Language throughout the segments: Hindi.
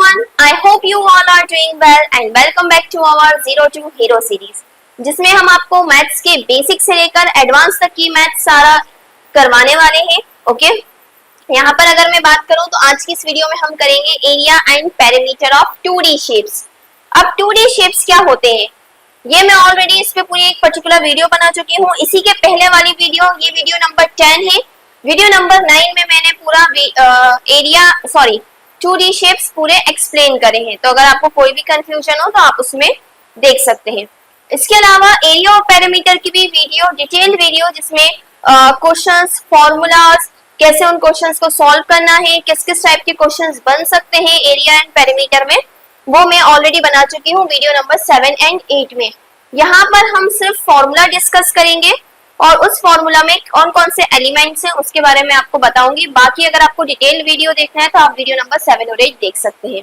everyone, I hope you all are doing well and welcome back to our Zero to Hero series, जिसमें हम आपको मैथ्स के बेसिक से लेकर एडवांस तक की मैथ्स सारा करवाने वाले हैं। ओके, यहाँ पर अगर मैं बात करूँ तो आज की इस वीडियो में हम करेंगे area and perimeter of 2D shapes. अब 2D शेप्स क्या होते हैं ये मैं ऑलरेडी इस पे पूरी एक पर्टिकुलर वीडियो बना चुकी हूँ। इसी के पहले वाली वीडियो, ये वीडियो नंबर 10 है। वीडियो नंबर 9 में मैंने पूरा एरिया 2D शेप्स पूरे एक्सप्लेन करे हैं, तो अगर आपको कोई भी कंफ्यूजन हो तो आप उसमें देख सकते हैं। इसके अलावा एरिया और पेरीमीटर की भी वीडियो, डिटेल्ड वीडियो, जिसमें क्वेश्चंस, फॉर्मूलाज, कैसे उन क्वेश्चंस को सॉल्व करना है, किस किस टाइप के क्वेश्चंस बन सकते हैं एरिया एंड पेरीमीटर में, वो मैं ऑलरेडी बना चुकी हूँ वीडियो नंबर 7 एंड 8 में। यहाँ पर हम सिर्फ फॉर्मूला डिस्कस करेंगे और उस फॉर्मूला में कौन कौन से एलिमेंट्स हैं उसके बारे में आपको बताऊंगी। बाकी अगर आपको डिटेल वीडियो देखना है तो आप वीडियो नंबर 7 और 8 देख सकते हैं।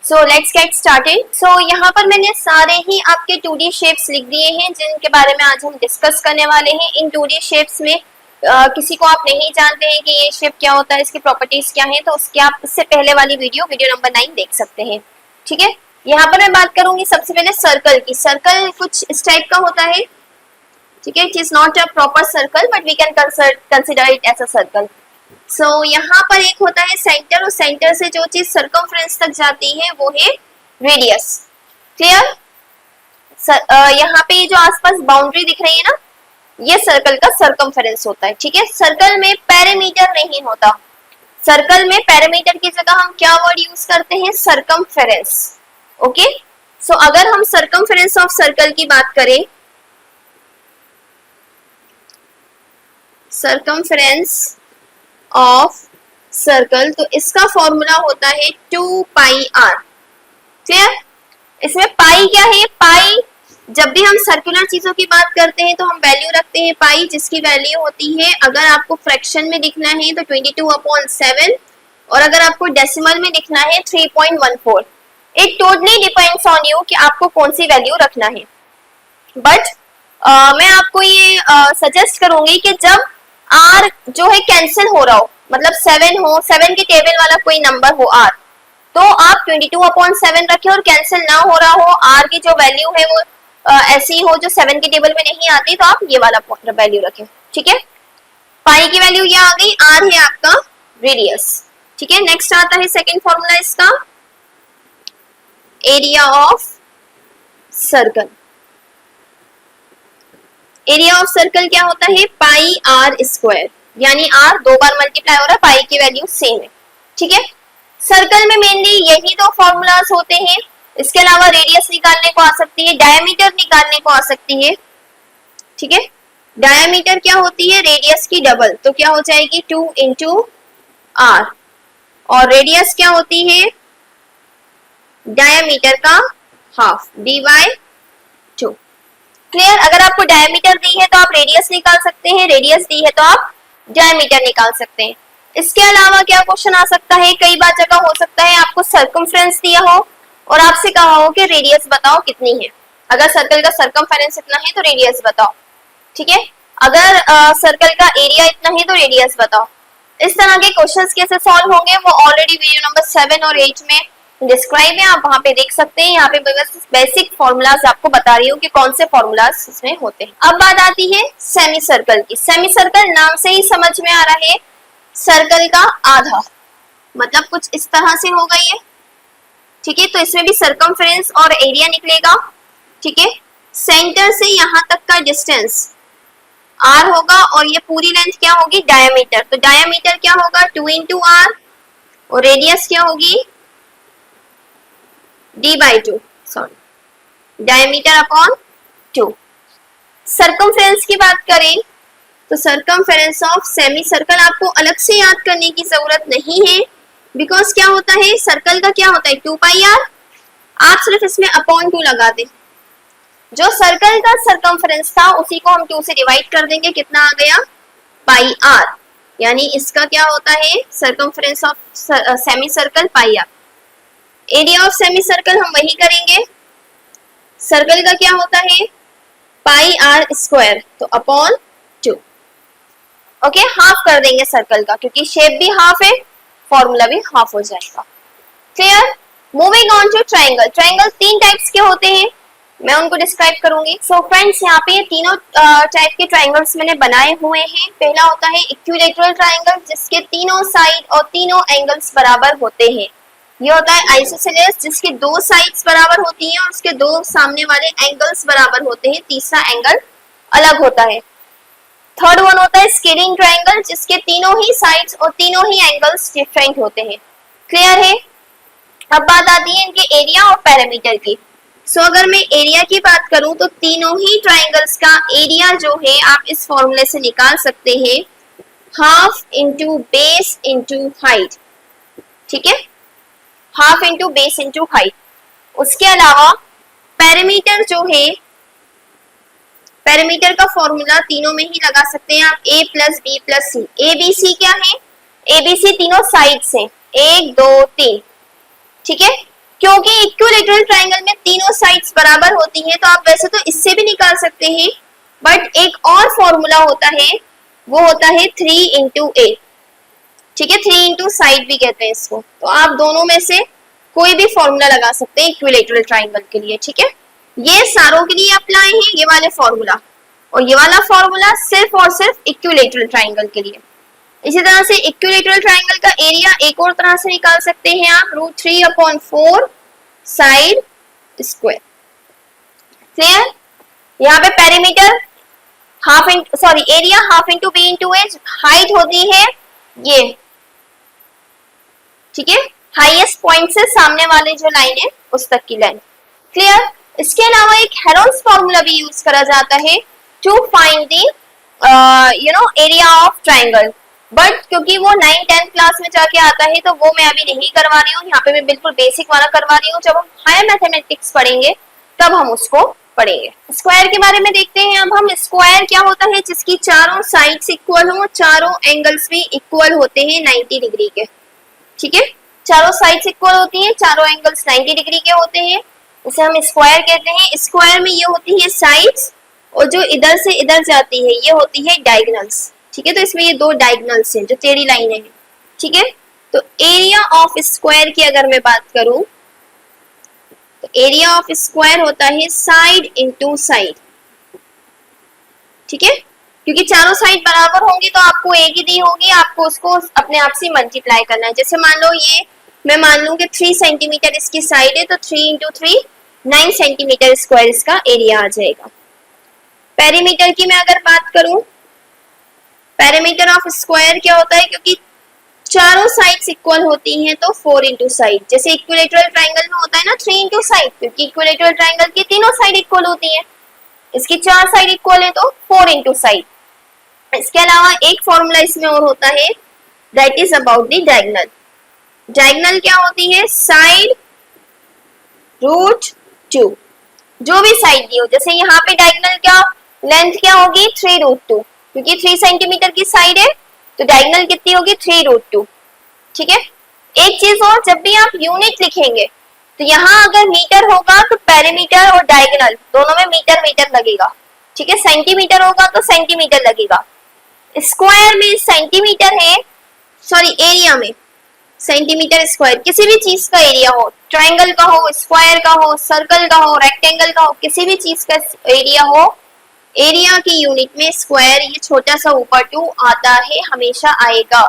So let's get started. So यहाँ पर मैंने सारे ही आपके 2D शेप्स लिख दिए हैं जिनके बारे में आज हम डिस्कस करने वाले हैं। इन 2D शेप्स में किसी को आप नहीं जानते हैं कि ये शेप क्या होता है, इसकी प्रॉपर्टीज क्या है, तो उसके आप इससे पहले वाली वीडियो नंबर 9 देख सकते हैं। ठीक है, यहाँ पर मैं बात करूंगी सबसे पहले सर्कल की। सर्कल कुछ इस टाइप का होता है। ठीक है, it is not a proper circle but we can consider it as a circle. So यहाँ पर एक होता है सेंटर, और सेंटर से जो चीज सर्कमफ्रेंस तक जाती है वो है रेडियस। क्लियर? यहाँ पे जो आसपास बाउंड्री दिख रही है ना, ये सर्कल का सर्कमफ्रेंस होता है। ठीक है, सर्कल में पेरीमीटर नहीं होता। सर्कल में पेरीमीटर की जगह हम क्या वर्ड यूज करते हैं? सर्कमफ्रेंस। ओके, सो अगर हम सर्कमफ्रेंस ऑफ सर्कल की बात करें, सर्कमफ्रेंस ऑफ सर्कल, तो इसका फॉर्मूला होता है 2 पाई r। क्लियर? इसमें पाई क्या है? पाई, जब भी हम सर्कुलर चीजों की बात करते हैं तो हम वैल्यू रखते हैं पाई, जिसकी वैल्यू होती है, अगर आपको फ्रैक्शन में लिखना है तो 22/7, और अगर आपको डेसिमल में लिखना है 3.14। It totally depends on you कि आपको कौन सी वैल्यू रखना है। बट मैं आपको ये सजेस्ट करूंगी कि जब r जो है कैंसिल हो रहा हो, मतलब 7 हो, 7 के टेबल वाला कोई नंबर हो r, तो आप 22/7 रखें, और कैंसिल ना हो रहा हो, r की जो वैल्यू है वो ऐसी हो जो 7 के टेबल में नहीं आती, तो आप ये वाला वैल्यू रखें। ठीक है, पाई की वैल्यू ये आ गई, r है आपका रेडियस। ठीक है, नेक्स्ट आता है सेकेंड फॉर्मूला इसका, area of circle. Area of circle क्या होता है? पाई r स्क्वायर, यानी r 2 बार मल्टीप्लाई हो रहा है, पाई की वैल्यू सेम है। ठीक है, सर्कल में मेनली यही दो फॉर्मूलाज होते हैं। इसके अलावा रेडियस निकालने को आ सकती है, डायमीटर निकालने को आ सकती है। ठीक है, डायमीटर क्या होती है? रेडियस की डबल, तो क्या हो जाएगी 2 × r, और रेडियस क्या होती है? डायमीटर का हाफ, d/2। क्लियर? अगर आपको डायमीटर दी है तो आप रेडियस निकाल सकते हैं, रेडियस दी है तो आप डायमीटर निकाल सकते हैं। इसके अलावा क्या क्वेश्चन आ सकता है? कई बार जगह हो सकता है आपको सर्कमफ्रेंस दिया हो और आपसे कहा हो कि रेडियस बताओ कितनी है। अगर सर्कल का सर्कमफ्रेंस इतना है तो रेडियस बताओ। ठीक है, अगर सर्कल का एरिया इतना है तो रेडियस बताओ। इस तरह के क्वेश्चंस कैसे सॉल्व होंगे वो ऑलरेडी वीडियो नंबर 7 और 8 में डिस्क्राइब है, आप वहां पे देख सकते हैं। यहाँ पे बस बेसिक फॉर्मूलाज आपको बता रही हूँ कि कौन से फॉर्मूलाज इसमें होते हैं। अब बात आती है सेमी सर्कल की। सेमी सर्कल नाम से ही समझ में आ रहा है, सर्कल का आधा, मतलब कुछ इस तरह से होगा ये। ठीक है, तो इसमें भी सर्कमफ्रेंस और एरिया निकलेगा। ठीक है, सेंटर से यहाँ तक का डिस्टेंस r होगा, और ये पूरी लेंथ क्या होगी? डायमीटर। तो डायमीटर क्या होगा? 2 × r, और रेडियस क्या होगी? d/2, sorry, diameter upon 2। Circumference की बात करें तो सर्कमफ्रेंस ऑफ सेमी सर्कल आपको अलग से याद करने की जरूरत नहीं है, बिकॉज क्या होता है, सर्कल का क्या होता है? 2 पाई r, आप सिर्फ इसमें अपॉन 2 लगा दें। जो सर्कल का सर्कमफ्रेंस था उसी को हम 2 से डिवाइड कर देंगे, कितना आ गया? पाई r, यानी इसका क्या होता है? Circumference of semi circle pi r। Area of semi circle हम वही करेंगे, सर्कल का क्या होता है? पाई r स्क्वायर, तो अपॉन 2। ओके, हाफ कर देंगे सर्कल का, क्योंकि शेप भी हाफ है, फॉर्मूला भी हाफ हो जाएगा। Clear? Moving on to triangle. Triangle तीन टाइप्स के होते हैं, मैं उनको डिस्क्राइब करूंगी। सो फ्रेंड्स, यहाँ पे ये तीनों टाइप के ट्राइंगल्स मैंने बनाए हुए हैं। पहला होता है इक्विलैटरल ट्राइंगल, जिसके तीनों साइड और तीनों एंगल्स बराबर होते हैं। ये होता है आइसोसेलेस, जिसके दो साइड्स बराबर होती हैं और उसके दो सामने वाले एंगल्स बराबर होते हैं, तीसरा एंगल अलग होता है। थर्ड वन होता है स्केलिंग ट्राइंगल, जिसके तीनों ही साइड्स और तीनों ही एंगल्स डिफरेंट होते हैं। क्लियर है? अब बात आती है इनके एरिया और पैरामीटर की। सो अगर मैं एरिया की बात करूं तो तीनों ही ट्राइंगल्स का एरिया जो है आप इस फॉर्मूले से निकाल सकते हैं, half into base into height. ठीक है, half into base into height. उसके अलावा पैरामीटर जो है, पैरामीटर का फॉर्मूला तीनों में ही लगा सकते हैं आप, a plus B plus C. A B C क्या है? ए बी सी तीनों साइड्स हैं, 1 2 3। ठीक है, क्योंकि इक्विलैटरल ट्राइंगल में तीनों साइड्स बराबर होती हैं, तो आप वैसे तो इससे भी निकाल सकते हैं, बट एक और फॉर्मूला होता है, वो होता है 3 इंटू ए। ठीक है, 3 इंटू साइड भी कहते हैं इसको। तो आप दोनों में से कोई भी फॉर्मूला लगा सकते हैं इक्विलैटरल ट्राइंगल के लिए। ठीक है, ये सारों के लिए अप्लाई है ये वाले फॉर्मूला, और ये वाला फॉर्मूला सिर्फ और सिर्फ इक्विलैटरल ट्राइंगल के लिए। इसी तरह से इक्विलैटरल ट्राइंगल का एरिया एक और तरह से निकाल सकते हैं आप, √3/4 साइड स्क्वायर। क्लियर? यहाँ पे perimeter half into sorry area half into B into A, height होती है ये। ठीक है, हाईएस्ट पॉइंट से सामने वाले जो लाइन है उस तक की लेंथ। क्लियर? इसके अलावा एक हेरोल्ड्स फॉर्मूला भी यूज करा जाता है to find the area of triangle, but क्योंकि वो 9-10 क्लास में जाके आता है तो वो मैं अभी नहीं करवा रही हूँ। यहाँ पे मैं बिल्कुल बेसिक वाला करवा रही हूँ, जब हम हायर मैथमेटिक्स पढ़ेंगे तब हम उसको पढ़ेंगे। स्क्वायर के बारे में देखते हैं अब हम। स्क्वायर क्या होता है? जिसकी चारों साइड्स इक्वल हो, चारों एंगल्स भी इक्वल होते हैं 90 डिग्री के। ठीक है, चारों साइड्स इक्वल होती हैं, चारों एंगल्स 90 डिग्री के होते हैं, उसे हम स्क्वायर कहते हैं। स्क्वायर में ये होती है साइड्स, और जो इधर से इधर जाती है ये होती है डायगोनल्स। ठीक है, तो इसमें ये दो डायगोनल्स हैं, जो टेढ़ी लाइनें हैं। ठीक है, तो एरिया ऑफ स्क्वायर की अगर मैं बात करूं तो एरिया ऑफ स्क्वायर होता है साइड इंटू साइड। ठीक है, क्योंकि चारों साइड बराबर होंगी तो आपको एक ही दी होगी, आपको उसको अपने आप से मल्टीप्लाई करना है। जैसे मान लो ये मैं मान लूं कि 3 सेंटीमीटर इसकी साइड है, तो 3 इंटू 3 9 सेंटीमीटर स्क्वायर इसका एरिया आ जाएगा। पेरीमीटर की मैं अगर बात करूं, पेरीमीटर ऑफ स्क्वायर क्या होता है? क्योंकि चारों साइड्स इक्वल होती हैं तो 4 इंटू साइड। जैसे इक्विलैटरल ट्राइंगल में होता है ना 3 इंटू साइड, क्योंकि इक्विलैटरल ट्राइंगल की तीनों साइड इक्वल होती हैं, इसकी 4 साइड इक्वल है तो 4 इंटू साइड। इसके अलावा एक फॉर्मूला इसमें और होता है, that is about the diagonal. Diagonal क्या होती है? साइड √2, जो भी साइड दी हो। जैसे यहाँ पे डायगोनल क्या लेंथ क्या होगी? 3√2, क्योंकि 3 सेंटीमीटर की साइड है तो डायगोनल कितनी होगी? 3√2। ठीक है, एक चीज और, जब भी आप यूनिट लिखेंगे तो यहाँ अगर मीटर होगा तो पेरीमीटर और डायगोनल दोनों में मीटर मीटर लगेगा। ठीक है, सेंटीमीटर होगा तो सेंटीमीटर लगेगा। स्क्वायर में सेंटीमीटर है, सॉरी एरिया में सेंटीमीटर स्क्वायर। किसी भी चीज का एरिया हो, ट्राइंगल का हो, स्क्वायर का हो, सर्कल का हो, रेक्टेंगल का हो, किसी भी चीज का एरिया हो, एरिया की यूनिट में स्क्वायर ये छोटा सा ऊपर 2 आता है, हमेशा आएगा।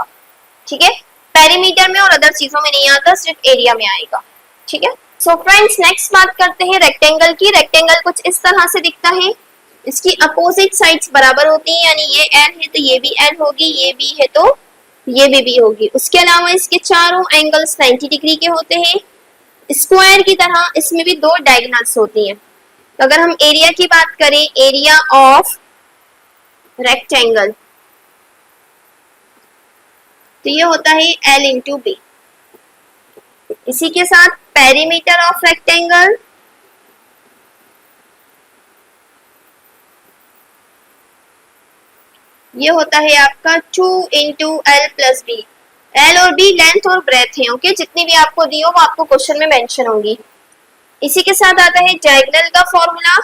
ठीक है, पेरीमीटर में और अदर चीजों में नहीं आता, सिर्फ एरिया में आएगा। ठीक है, सो फ्रेंड्स नेक्स्ट बात करते हैं रेक्टेंगल की। रेक्टेंगल कुछ इस तरह से दिखता है, इसकी अपोजिट साइड्स बराबर होती हैं, यानी ये एल है तो ये भी एल होगी, ये बी है तो ये भी होगी। उसके अलावा इसके चारों एंगल्स 90 डिग्री के होते हैं। स्क्वायर की तरह इसमें भी दो डायगोनल्स होती हैं। तो अगर हम एरिया की बात करें, एरिया ऑफ रेक्टेंगल तो ये होता है L इंटू बी। इसी के साथ पेरीमीटर ऑफ रेक्टेंगल ये होता है आपका 2 into L plus B. L और बी लेंथ और ब्रेथ है। ओके, जितनी भी आपको दी हो वो आपको क्वेश्चन में मेंशन होंगी। इसी के साथ आता है डायगोनल का formula,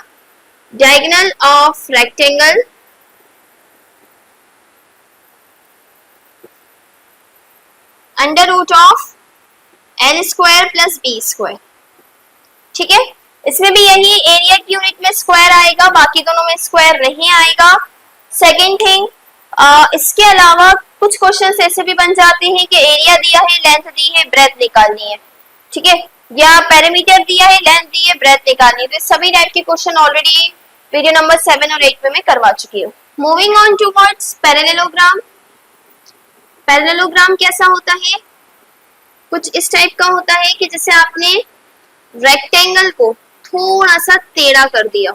diagonal of rectangle under root of N square plus B square, ठीक है। इसमें भी यही एरिया की यूनिट में स्क्वायर आएगा, बाकी दोनों में स्क्वायर नहीं आएगा। सेकेंड थिंग, इसके अलावा कुछ क्वेश्चंस ऐसे भी बन जाते हैं कि एरिया दिया है, लेंथ दी है, ब्रेथ निकालनी है, ठीक है, या पेरीमीटर दिया है, लेंथ दी है, ब्रेथ निकालनी है। तो सभी टाइप के क्वेश्चन ऑलरेडी वीडियो नंबर 7 और 8 में मैं करवा चुकी हूँ। Moving on towards parallelogram. Parallelogram कैसा होता है? कुछ इस टाइप का होता है कि जैसे आपने रेक्टेंगल को थोड़ा सा टेढ़ा कर दिया,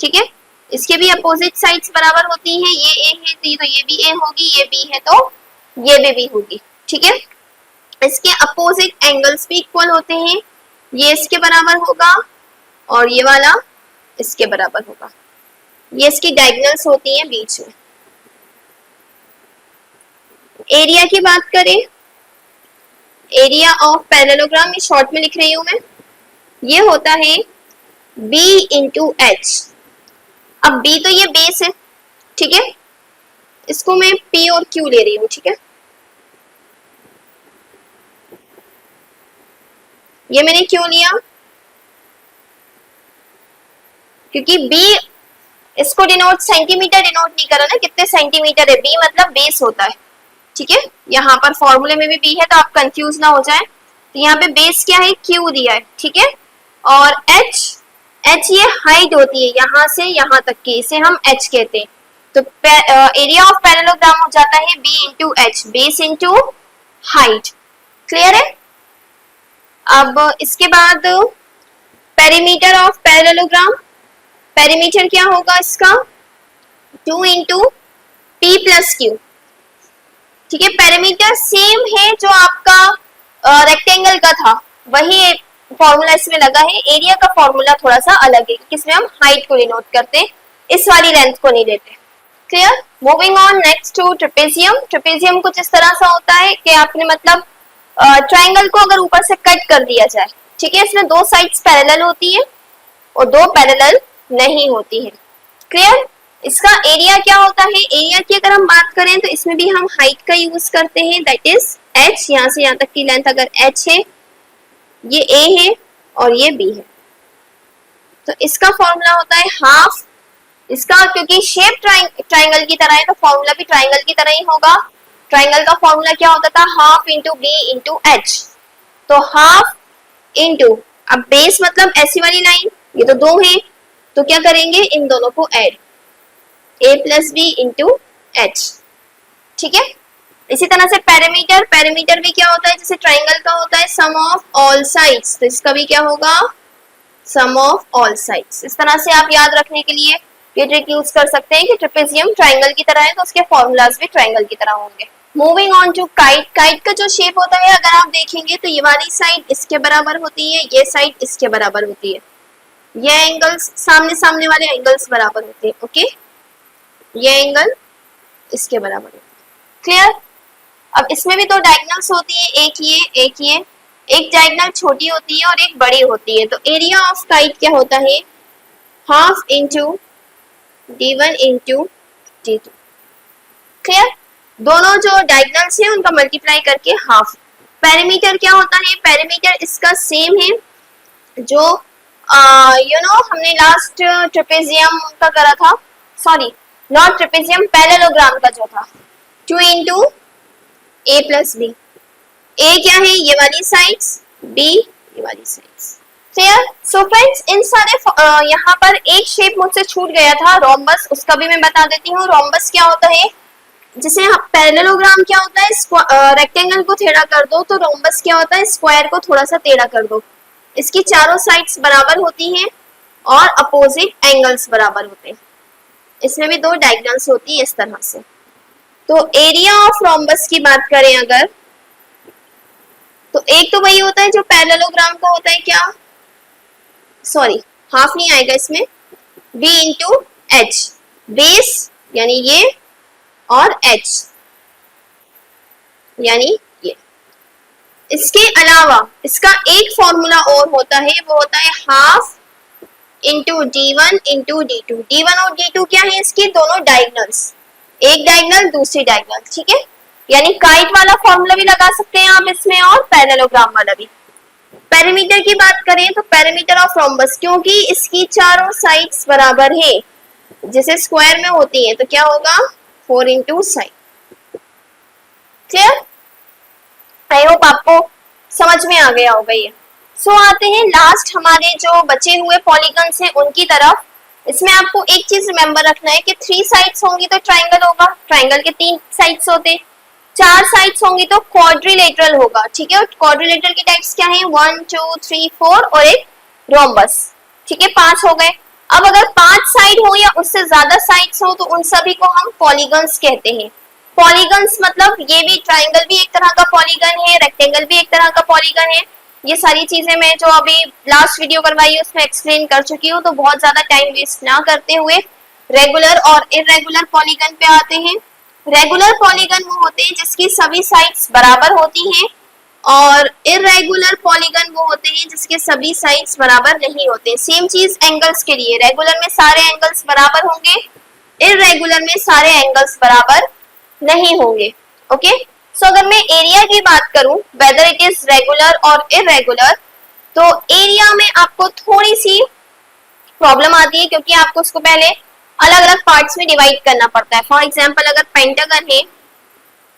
ठीक है। इसके भी अपोजिट साइड्स बराबर होती हैं, ये ए है तो ये भी ए होगी, ये बी है तो ये भी होगी, ठीक है। इसके अपोजिट एंगल्स भी इक्वल होते हैं, ये इसके बराबर होगा और ये वाला इसके बराबर होगा। ये इसकी डायगोनल्स होती हैं बीच में। एरिया की बात करें, एरिया ऑफ पैरेललोग्राम में शॉर्ट में लिख रही हूं मैं, ये होता है B इंटू एच। अब B तो ये बेस है, ठीक है, इसको मैं P और Q ले रही हूं, ठीक है। ये मैंने क्यों लिया? क्योंकि B इसको डिनोट सेंटीमीटर डिनोट नहीं करा ना, कितने सेंटीमीटर है, B मतलब बेस होता है, ठीक है। यहाँ पर फॉर्मूले में भी B है तो आप कंफ्यूज ना हो जाए। तो यहाँ पे बेस क्या है, Q दिया है, ठीक है। और H ये हाइट होती है यहाँ से यहाँ तक की, इसे हम H कहते हैं। तो एरिया ऑफ पैरेललोग्राम हो जाता है B into H, base into height. Clear है? अब इसके बाद पेरीमीटर ऑफ पैरेललोग्राम, पेरीमीटर क्या होगा इसका, 2 इंटू P प्लस Q, ठीक है। पेरीमीटर सेम है जो आपका रेक्टेंगल का था, वही फॉर्मूला इसमें लगा है। एरिया का फॉर्मूला थोड़ा सा अलग है, किसमें हम हाइट को डिनोट करते हैं, इस वाली लेंथ को नहीं लेते। Clear? Moving on next to trapezium. Trapezium कुछ इस तरह सा होता है कि आपने मतलब ट्रायंगल को अगर ऊपर से कट कर दिया जाए, ठीक है, इसमें दो साइड्स पैरेलल होती है और दो पैरेलल नहीं होती है। क्लियर? इसका एरिया क्या होता है? एरिया की अगर हम बात करें तो इसमें भी हम हाइट का यूज करते हैं, दैट इज h। यहाँ से यहाँ तक की लेंथ अगर h है, ये a है और ये b है, तो इसका फॉर्मूला होता है हाफ। इसका क्योंकि शेप ट्राइंगल की तरह है तो फॉर्मूला भी ट्राइंगल की तरह ही होगा। ट्राइंगल का फॉर्मूला क्या होता था, half into b into H. तो हाफ इंटू, अब बेस मतलब ऐसी वाली लाइन, ये तो दो है तो क्या करेंगे, इन दोनों को add, a plus B into H, ठीक है। इसी तरह से पेरीमीटर, पेरीमीटर भी क्या होता है, जैसे ट्राइंगल का होता है सम ऑफ ऑल साइड्स, तो इसका भी क्या होगा, सम ऑफ ऑल साइड्स। इस तरह से आप याद रखने के लिए ये ट्रिक यूज कर सकते हैं कि ट्रेपेजियम ट्राइंगल की तरह है तो उसके फॉर्मूलाज भी ट्राइंगल की तरह होंगे। Moving on to kite. Kite का जो शेप होता है अगर आप देखेंगे तो ये वाली साइड इसके बराबर होती है, ये साइड इसके बराबर होती है, ये एंगल्स सामने सामने वाले एंगल्स बराबर होते हैं, ओके, ये एंगल इसके बराबर होता है। क्लियर? अब इसमें भी दो डायगोनल्स होती है, एक ये एक ये, एक डायगोनल छोटी होती है और एक बड़ी होती है। तो एरिया ऑफ काइट क्या होता है, half into d1 into d2। Clear? दोनों जो डायगोनल्स हैं उनका मल्टीप्लाई करके हाफ। पेरीमीटर क्या होता है, पेरीमीटर इसका सेम है जो हमने लास्ट ट्रेपेजियम का करा था, सॉरी नॉट ट्रेपेजियम, पैरेललोग्राम का जो था, 2 into a plus B. a क्या है, ये वाली साइड्स, b ये वाली साइड्स। क्लियर? सो फ्रेंड्स, इन सारे यहाँ पर एक शेप मुझसे छूट गया था, रोम्बस, उसका भी मैं बता देती हूँ। रोम्बस क्या होता है, जिसे पैरेललोग्राम क्या होता है, रेक्टेंगल को टेढ़ा कर दो, तो रोम्बस क्या होता है, स्क्वायर को थोड़ा सा टेढ़ा कर दो। इसकी चारों साइड्स बराबर होती हैं और अपोजिट एंगल्स बराबर होते हैं। इसमें भी दो डायगोनल्स होती है इस तरह से। तो एरिया ऑफ रोम्बस की बात करें अगर, तो एक तो वही होता है जो पैरेललोग्राम का होता है, क्या, सॉरी हाफ नहीं आएगा इसमें, b इंटू एच, बेस यानी ये और h यानी ये। इसके अलावा इसका एक फॉर्मूला और होता है, वो होता है half into d1 into d2। d1 और d2 क्या है, इसकी दोनों डायगोनल्स, एक डायगोनल दूसरी डायगोनल, ठीक है। यानी काइट वाला फॉर्मूला भी लगा सकते हैं आप इसमें और पैरेललोग्राम वाला भी। पेरीमीटर की बात करें तो पेरीमीटर ऑफ रोम्बस, क्योंकि इसकी चारों साइड्स बराबर है, जैसे स्क्वायर में होती है तो क्या होगा 4 into side. Clear? I hope आपको समझ में आ गया होगा ये। सो आते हैं लास्ट हमारे जो बचे हुए पॉलीगन्स हैं उनकी तरफ। इसमें आपको एक चीज रिमेंबर रखना है कि 3 साइड्स होंगी तो ट्राइंगल होगा, ट्राइंगल के 3 साइड्स होते, 4 साइड्स होंगी तो क्वाड्रिलेटरल होगा। ठीक है, और क्वाड्रिलेटरल के टाइप्स क्या हैं 1 2 3 4 और एक रोम्बस। ठीक है, 5 हो गए। अब अगर 5 साइड हो या उससे ज्यादा साइड्स हो तो उन सभी को हम पॉलीगन्स कहते हैं। पॉलीगन्स मतलब ये भी ट्राइंगल भी एक तरह का पॉलीगन है, रेक्टेंगल भी एक तरह का पॉलीगन है। ये सारी चीजें मैं जो अभी लास्ट वीडियो करवाई है उसमें एक्सप्लेन कर चुकी हूँ, तो बहुत ज्यादा टाइम वेस्ट ना करते हुए रेगुलर और इरेगुलर पॉलीगन पे आते हैं। रेगुलर पॉलीगन वो होते हैं जिसकी सभी साइड्स बराबर होती हैं, और इरेगुलर पॉलीगन वो होते हैं जिसके सभी साइड्स बराबर नहीं होते। सेम चीज एंगल्स के लिए, रेगुलर में सारे एंगल्स बराबर होंगे, इरेगुलर में सारे एंगल्स बराबर नहीं होंगे। ओके, सो अगर मैं एरिया की बात करूं वेदर इट इज रेगुलर और इरेगुलर, तो एरिया में आपको थोड़ी सी प्रॉब्लम आती है क्योंकि आपको उसको पहले अलग अलग पार्ट्स में डिवाइड करना पड़ता है। फॉर एग्जांपल अगर पेंटागन है,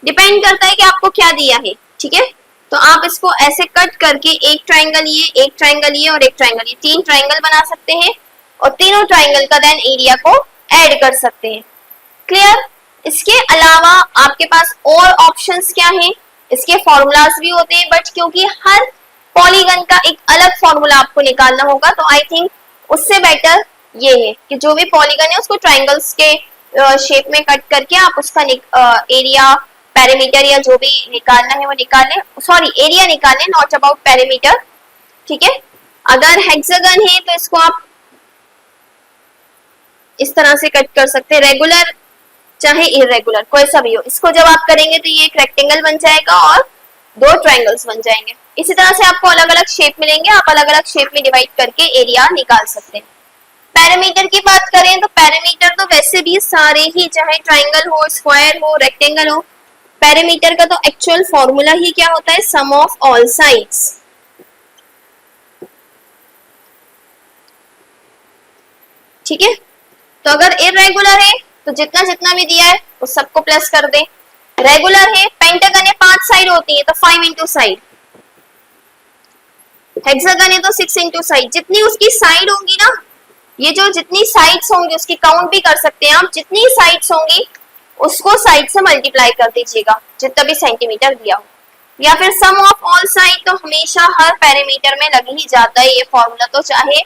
डिपेंड करता है कि आपको क्या दिया है। ठीक है, तो आप इसको ऐसे कट करके एक ट्राइंगल ये, एक ट्राइंगल ये और एक ट्राइंगल ये, 3 ट्राइंगल बना सकते हैं और तीनों ट्राइंगल का देन एरिया को ऐड कर सकते हैं। क्लियर? इसके अलावा आपके पास और ऑप्शंस क्या हैं? इसके फॉर्मूलाज भी होते हैं, बट क्योंकि हर पॉलीगन का एक अलग फॉर्मूला आपको निकालना होगा, तो आई थिंक उससे बेटर ये है कि जो भी पॉलीगन है उसको ट्राइंगल्स के शेप में कट करके आप उसका एरिया, पेरीमीटर या जो भी निकालना है वो निकालें। सॉरी, एरिया निकालें, नॉट अबाउट पेरीमीटर। ठीक है, अगर हेक्सागन है तो इसको आप इस तरह से कट कर सकते हैं, रेगुलर चाहे इरेगुलर कोई सा भी हो। इसको जब आप करेंगे तो ये एक रेक्टेंगल बन जाएगा और 2 ट्रायंगल्स बन जाएंगे। इसी तरह से आपको अलग अलग शेप मिलेंगे, आप अलग अलग शेप में डिवाइड करके एरिया निकाल सकते हैं। पैरामीटर की बात करें तो पैरामीटर तो वैसे भी सारे ही, चाहे ट्राइंगल हो, स्क्वायर हो, रेक्टेंगल हो, पैरामीटर का तो एक्चुअल फॉर्मूला ही क्या होता है, सम ऑफ ऑल साइड्स। ठीक है, तो अगर इरेगुलर है तो जितना जितना भी दिया है उस सबको प्लस कर दे। रेगुलर है, पेंटागन है, 5 साइड होती है तो 5 इंटू साइड। हेक्सागन है तो 6 इंटू साइड। जितनी उसकी साइड होंगी ना, ये जो जितनी साइड्स होंगी उसकी काउंट भी कर सकते हैं आप। जितनी साइड्स होंगी उसको साइड से मल्टीप्लाई कर दीजिएगा, जितना भी सेंटीमीटर दिया हो। या फिर सम ऑफ ऑल साइड तो हमेशा हर पैरामीटर में लग ही जाता है ये फॉर्मूला, तो चाहे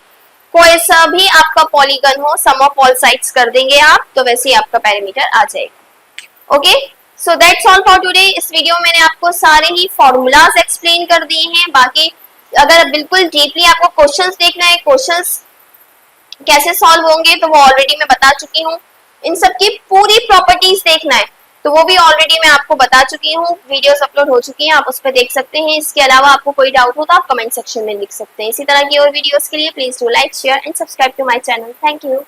कोई सा भी आपका पॉलीगन हो, सम ऑफ ऑल साइड्स कर देंगे आप तो वैसे ही आपका पैरामीटर आ जाएगा। Okay, so that's all for today. इस वीडियो में मैंने आपको सारे ही फॉर्मूलाज एक्सप्लेन कर दिए हैं। बाकी अगर बिल्कुल डीपली आपको क्वेश्चंस देखना है, क्वेश्चंस कैसे सॉल्व होंगे, तो वो ऑलरेडी मैं बता चुकी हूँ। इन सब की पूरी प्रॉपर्टीज देखना है तो वो भी ऑलरेडी मैं आपको बता चुकी हूँ, वीडियोस अपलोड हो चुकी हैं, आप उस पर देख सकते हैं। इसके अलावा आपको कोई डाउट हो तो आप कमेंट सेक्शन में लिख सकते हैं। इसी तरह की और वीडियोस के लिए please do like, share and subscribe to my channel. Thank you.